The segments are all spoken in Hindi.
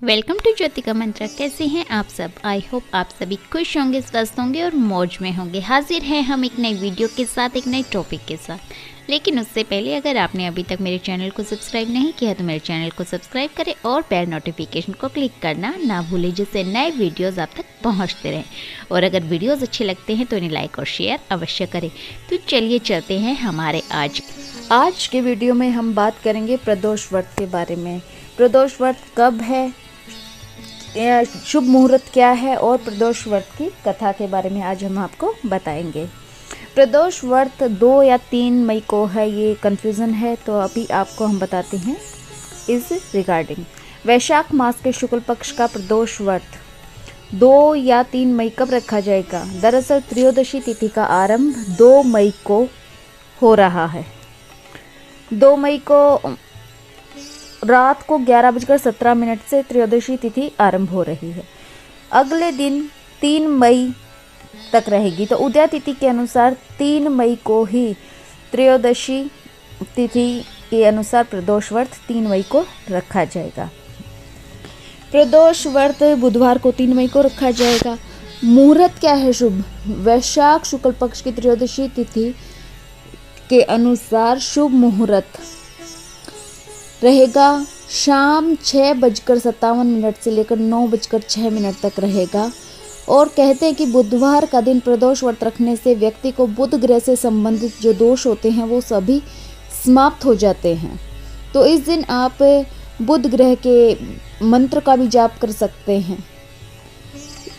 वेलकम टू ज्योतिका मंत्रा। कैसे हैं आप सब? आई होप आप सभी खुश होंगे, स्वस्थ होंगे और मौज में होंगे। हाजिर हैं हम एक नई वीडियो के साथ, एक नए टॉपिक के साथ। लेकिन उससे पहले अगर आपने अभी तक मेरे चैनल को सब्सक्राइब नहीं किया तो मेरे चैनल को सब्सक्राइब करें और बेल नोटिफिकेशन को क्लिक करना ना भूलें, जिससे नए वीडियोज़ आप तक पहुँचते रहें। और अगर वीडियोज़ अच्छे लगते हैं तो इन्हें लाइक और शेयर अवश्य करें। तो चलिए चलते हैं हमारे आज के वीडियो में हम बात करेंगे प्रदोष व्रत के बारे में। प्रदोष व्रत कब है, शुभ मुहूर्त क्या है और प्रदोष व्रत की कथा के बारे में आज हम आपको बताएंगे। प्रदोष व्रत 2 या 3 मई को है, ये कन्फ्यूज़न है, तो अभी आपको हम बताते हैं इस रिगार्डिंग। वैशाख मास के शुक्ल पक्ष का प्रदोष व्रत 2 या 3 मई कब रखा जाएगा? दरअसल त्रयोदशी तिथि का आरंभ 2 मई को हो रहा है। 2 मई को रात को 11:17 से त्रयोदशी तिथि आरंभ हो रही है। अगले दिन 3 मई तक रहेगी। तो उदय तिथि के अनुसार 3 मई को ही त्रयोदशी तिथि के अनुसार प्रदोष व्रत 3 मई को रखा जाएगा। प्रदोष व्रत बुधवार को 3 मई को रखा जाएगा। मुहूर्त क्या है शुभ? वैशाख शुक्ल पक्ष की त्रयोदशी तिथि के अनुसार शुभ मुहूर्त रहेगा शाम 6:57 से लेकर 9:06 तक रहेगा। और कहते हैं कि बुधवार का दिन प्रदोष व्रत रखने से व्यक्ति को बुध ग्रह से संबंधित जो दोष होते हैं वो सभी समाप्त हो जाते हैं। तो इस दिन आप बुध ग्रह के मंत्र का भी जाप कर सकते हैं।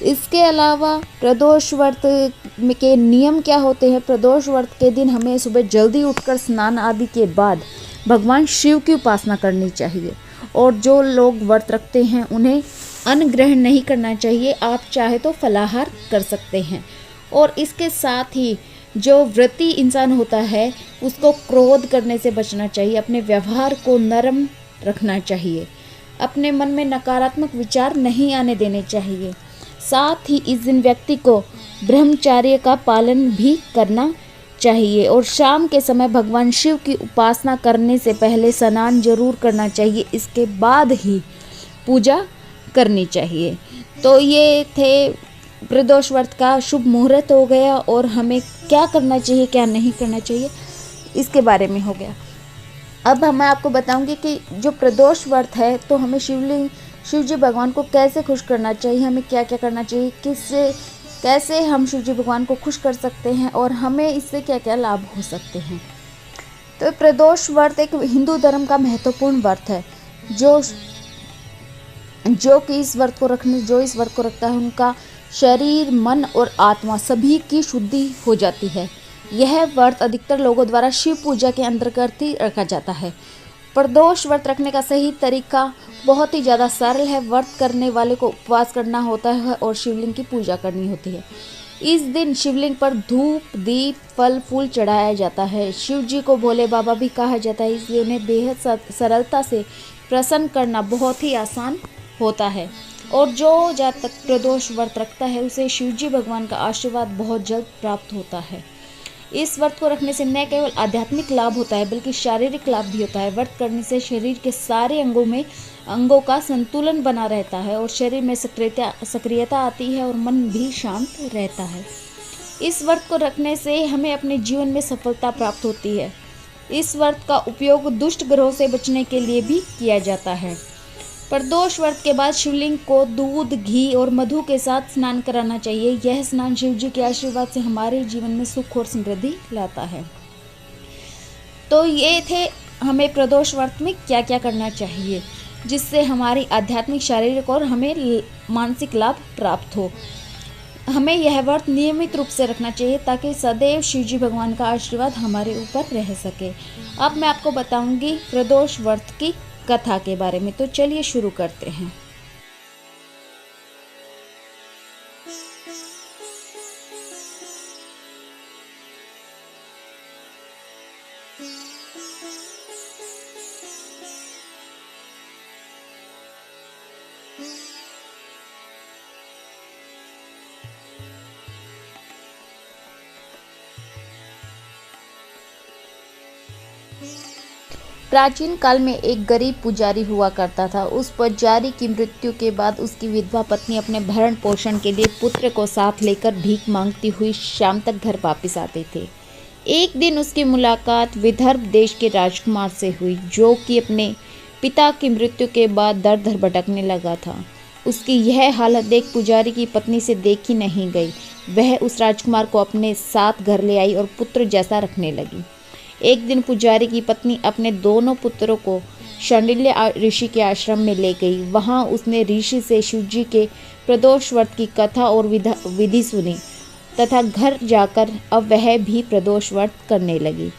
इसके अलावा प्रदोष व्रत के नियम क्या होते हैं? प्रदोष व्रत के दिन हमें सुबह जल्दी उठकर स्नान आदि के बाद भगवान शिव की उपासना करनी चाहिए। और जो लोग व्रत रखते हैं उन्हें अन्न ग्रहण नहीं करना चाहिए। आप चाहे तो फलाहार कर सकते हैं। और इसके साथ ही जो व्रती इंसान होता है उसको क्रोध करने से बचना चाहिए। अपने व्यवहार को नरम रखना चाहिए। अपने मन में नकारात्मक विचार नहीं आने देने चाहिए। साथ ही इस दिन व्यक्ति को ब्रह्मचर्य का पालन भी करना चाहिए। और शाम के समय भगवान शिव की उपासना करने से पहले स्नान जरूर करना चाहिए। इसके बाद ही पूजा करनी चाहिए। तो ये थे प्रदोष व्रत का शुभ मुहूर्त हो गया और हमें क्या करना चाहिए क्या नहीं करना चाहिए इसके बारे में हो गया। अब मैं आपको बताऊंगी कि जो प्रदोष व्रत है तो हमें शिव जी भगवान को कैसे खुश करना चाहिए, हमें क्या क्या करना चाहिए, कैसे हम शिव जी भगवान को खुश कर सकते हैं और हमें इससे क्या क्या लाभ हो सकते हैं। तो प्रदोष व्रत एक हिंदू धर्म का महत्वपूर्ण व्रत है। जो इस व्रत को रखता है उनका शरीर, मन और आत्मा सभी की शुद्धि हो जाती है। यह व्रत अधिकतर लोगों द्वारा शिव पूजा के अंतर्गत ही रखा जाता है। प्रदोष व्रत रखने का सही तरीका बहुत ही ज़्यादा सरल है। व्रत करने वाले को उपवास करना होता है और शिवलिंग की पूजा करनी होती है। इस दिन शिवलिंग पर धूप, दीप, फल फूल चढ़ाया जाता है। शिव जी को भोले बाबा भी कहा जाता है, इसलिए उन्हें बेहद सरलता से प्रसन्न करना बहुत ही आसान होता है। और जो जातक प्रदोष व्रत रखता है उसे शिव जी भगवान का आशीर्वाद बहुत जल्द प्राप्त होता है। इस व्रत को रखने से न केवल आध्यात्मिक लाभ होता है बल्कि शारीरिक लाभ भी होता है। व्रत करने से शरीर के सारे अंगों का संतुलन बना रहता है और शरीर में सक्रियता आती है और मन भी शांत रहता है। इस व्रत को रखने से हमें अपने जीवन में सफलता प्राप्त होती है। इस व्रत का उपयोग दुष्ट ग्रहों से बचने के लिए भी किया जाता है। प्रदोष व्रत के बाद शिवलिंग को दूध, घी और मधु के साथ स्नान कराना चाहिए। यह स्नान शिव जी के आशीर्वाद से हमारे जीवन में सुख और समृद्धि लाता है। तो ये थे हमें प्रदोष व्रत में क्या क्या करना चाहिए जिससे हमारी आध्यात्मिक, शारीरिक और हमें मानसिक लाभ प्राप्त हो। हमें यह व्रत नियमित रूप से रखना चाहिए ताकि सदैव शिव जी भगवान का आशीर्वाद हमारे ऊपर रह सके। अब मैं आपको बताऊंगी प्रदोष व्रत की कथा के बारे में। तो चलिए शुरू करते हैं। प्राचीन काल में एक गरीब पुजारी हुआ करता था। उस पुजारी की मृत्यु के बाद उसकी विधवा पत्नी अपने भरण पोषण के लिए पुत्र को साथ लेकर भीख मांगती हुई शाम तक घर वापस आते थे। एक दिन उसकी मुलाकात विदर्भ देश के राजकुमार से हुई, जो कि अपने पिता की मृत्यु के बाद दर दर भटकने लगा था। उसकी यह हालत देख पुजारी की पत्नी से देखी नहीं गई। वह उस राजकुमार को अपने साथ घर ले आई और पुत्र जैसा रखने लगी। एक दिन पुजारी की पत्नी अपने दोनों पुत्रों को शांडिल्य ऋषि के आश्रम में ले गई। वहां उसने ऋषि से शिवजी के प्रदोष व्रत की कथा और विधि सुनी तथा घर जाकर अब वह भी प्रदोष व्रत करने लगी।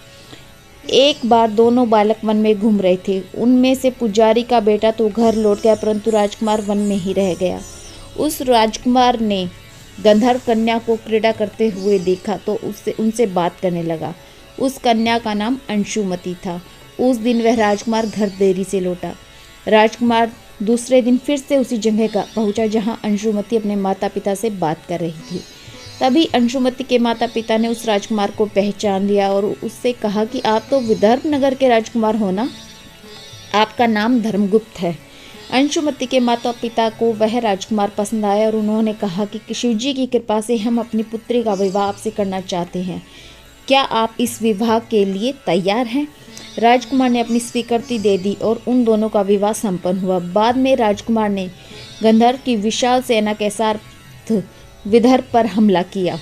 एक बार दोनों बालक वन में घूम रहे थे। उनमें से पुजारी का बेटा तो घर लौट गया, परंतु राजकुमार वन में ही रह गया। उस राजकुमार ने गंधर्व कन्या को क्रीड़ा करते हुए देखा तो उनसे बात करने लगा। उस कन्या का नाम अंशुमति था। उस दिन वह राजकुमार घर देरी से लौटा। राजकुमार दूसरे दिन फिर से उसी जगह पहुंचा जहां अंशुमति अपने माता पिता से बात कर रही थी। तभी अंशुमति के माता पिता ने उस राजकुमार को पहचान लिया और उससे कहा कि आप तो विदर्भ नगर के राजकुमार हो ना, आपका नाम धर्मगुप्त है। अंशुमति के माता पिता को वह राजकुमार पसंद आया और उन्होंने कहा कि शिवजी की कृपा से हम अपनी पुत्री का विवाह आपसे करना चाहते हैं। क्या आप इस विवाह के लिए तैयार हैं? राजकुमार ने अपनी स्वीकृति दे दी और उन दोनों का विवाह संपन्न हुआ। बाद में राजकुमार ने गंधर्व की विशाल सेना के साथ विदर्भ पर हमला किया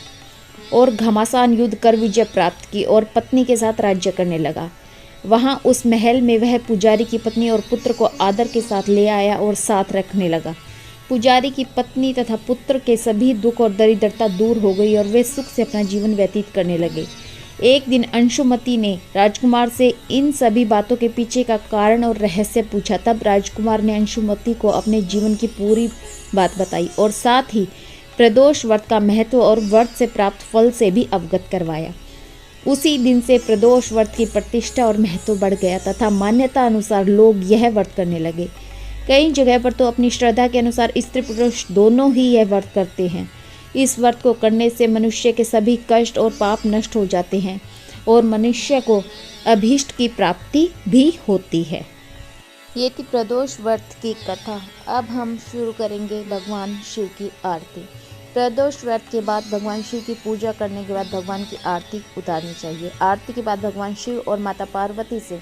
और घमासान युद्ध कर विजय प्राप्त की और पत्नी के साथ राज्य करने लगा। वहां उस महल में वह पुजारी की पत्नी और पुत्र को आदर के साथ ले आया और साथ रखने लगा। पुजारी की पत्नी तथा पुत्र के सभी दुख और दरिद्रता दूर हो गई और वे सुख से अपना जीवन व्यतीत करने लगे। एक दिन अंशुमति ने राजकुमार से इन सभी बातों के पीछे का कारण और रहस्य पूछा। तब राजकुमार ने अंशुमति को अपने जीवन की पूरी बात बताई और साथ ही प्रदोष व्रत का महत्व और व्रत से प्राप्त फल से भी अवगत करवाया। उसी दिन से प्रदोष व्रत की प्रतिष्ठा और महत्व बढ़ गया तथा मान्यता अनुसार लोग यह व्रत करने लगे। कई जगह पर तो अपनी श्रद्धा के अनुसार स्त्री पुरुष दोनों ही यह व्रत करते हैं। इस व्रत को करने से मनुष्य के सभी कष्ट और पाप नष्ट हो जाते हैं और मनुष्य को अभीष्ट की प्राप्ति भी होती है। ये थी प्रदोष व्रत की कथा। अब हम शुरू करेंगे भगवान शिव की आरती। प्रदोष व्रत के बाद भगवान शिव की पूजा करने के बाद भगवान की आरती उतारनी चाहिए। आरती के बाद भगवान शिव और माता पार्वती से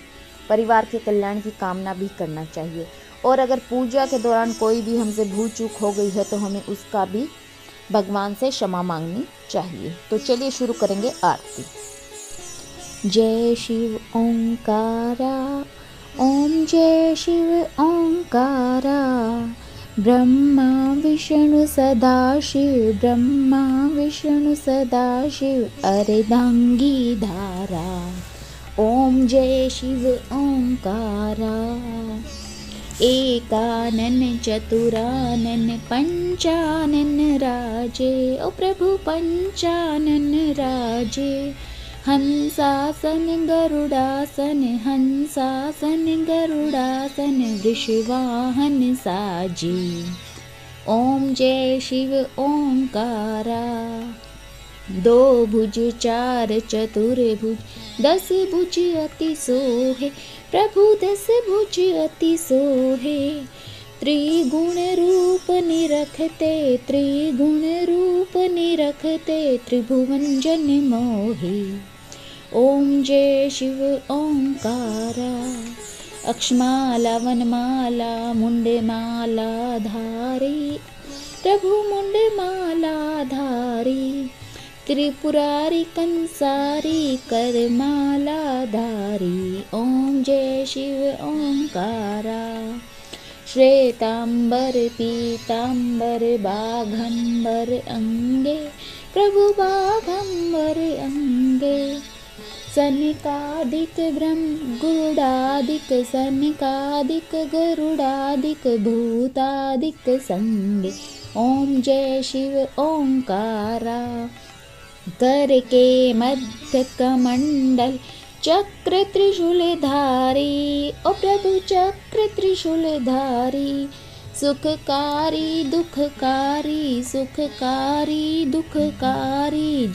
परिवार के कल्याण की कामना भी करना चाहिए। और अगर पूजा के दौरान कोई भी हमसे भूल चूक हो गई है तो हमें उसका भी भगवान से क्षमा मांगनी चाहिए। तो चलिए शुरू करेंगे आरती। जय शिव ओंकारा, ओम जय शिव ओंकारा। ब्रह्मा विष्णु सदाशिव, ब्रह्मा विष्णु सदाशिव। अर्धांगी धारा, ओम जय शिव ओंकारा। एकानन चतुरानन पंचानन राजे, ओ प्रभु पंचानन राजे। हंसासन गरुडासन, हंसासन गरुडासन। वृषवाहन साजी, ओम जय शिव ओंकारा। दो भुज चार चतुर्भुज, 10 भुज अति सोहे। प्रभु 10 भुज अति सोहे। त्रिगुण रूप निरखते, त्रिगुण रूप निरखते। त्रिभुवन जन मोहे, ओम जय शिव ओंकारा। अक्षमाला वनमाला मुंडमाला धारी, प्रभु मुंडमाला धारी। त्रिपुरारी कंसारी करमाला धारी, ओम जय शिव ओंकारा। श्वेतांबर पीतांबर बाघंबर अंगे, प्रभु बाघंबर अंगे। सनकादिक ब्रह्म गुरुडादिक, सनकादिक गरुडादिक भूतादिक संगे, ओम जय शिव ओंकारा। कर के मध्य कमंडल चक्र त्रिशूलधारी, ओ प्रभु चक्र त्रिशूलधारी। सुखकारी दुखकारी, सुखकारी दुखकारी।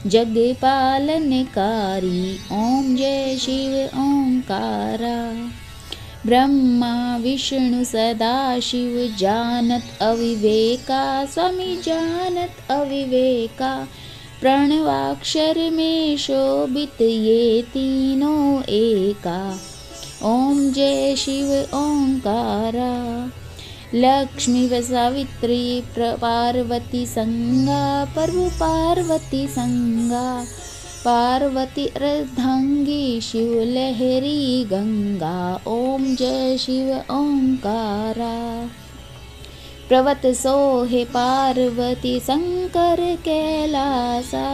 जग पालनकारी। ओम जय शिव ओंकारा। ब्रह्मा विष्णु सदा शिव जानत अविवेका। स्वामी जानत अविवेका। प्रणवाक्षर में शोभित ये तीनों एका। ओम जय शिव ओंकारा। लक्ष्मी व सावित्री पार्वती संगा। प्रभु पार्वती संगा। पार्वती अर्धांगी शिव लहरी गंगा। ओम जय शिव ओंकारा। प्रवत सोहे पार्वती शंकर कैलासा।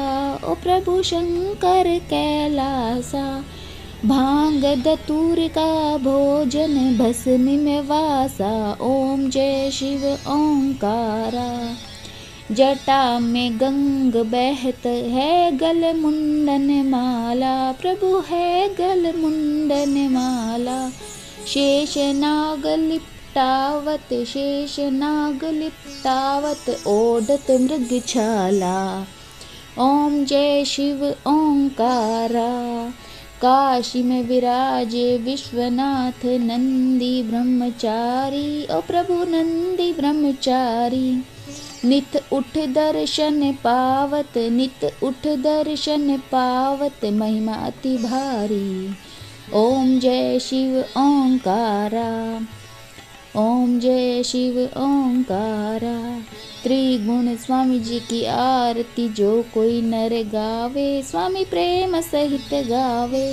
ओ प्रभु शंकर कैलासा। भांग धतूर का भोजन भस्म में वासा। ओम जय शिव ओंकारा। जटा में गंग बहत है गल मुंडन माला। प्रभु है गल मुंडन माला। शेष नाग लिपटावत। शेष नाग लिपटावत ओढ़त मृग छाला। ओम जय शिव ओंकारा। काशी में विराजे विश्वनाथ नंदी ब्रह्मचारी। ओ प्रभु नंदी ब्रह्मचारी। नित उठ दर्शन पावत। नित उठ दर्शन पावत महिमा अति भारी। ओम जय शिव ओंकारा। ओम जय शिव ओंकारा। त्रिगुण स्वामी जी की आरती जो कोई नर गावे। स्वामी प्रेम सहित गावे।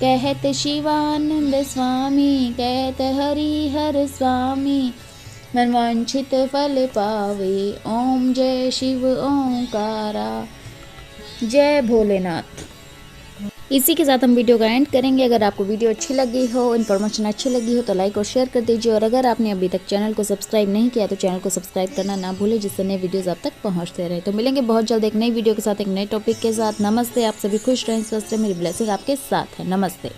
कहत शिवानंद स्वामी। कहत हरिहर स्वामी। मनवांछित फल पावे। ओम जय शिव ओंकारा। जय भोलेनाथ। इसी के साथ हम वीडियो का एंड करेंगे। अगर आपको वीडियो अच्छी लगी हो, इन्फॉर्मेशन अच्छी लगी हो तो लाइक और शेयर कर दीजिए। और अगर आपने अभी तक चैनल को सब्सक्राइब नहीं किया तो चैनल को सब्सक्राइब करना ना भूलें, जिससे नए वीडियोस आप तक पहुंचते रहे। तो मिलेंगे बहुत जल्द एक नई वीडियो के साथ, एक नए टॉपिक के साथ। नमस्ते। आप सभी खुश रहें, स्वस्थ रहें। मेरी ब्लेसिंग आपके साथ है। नमस्ते।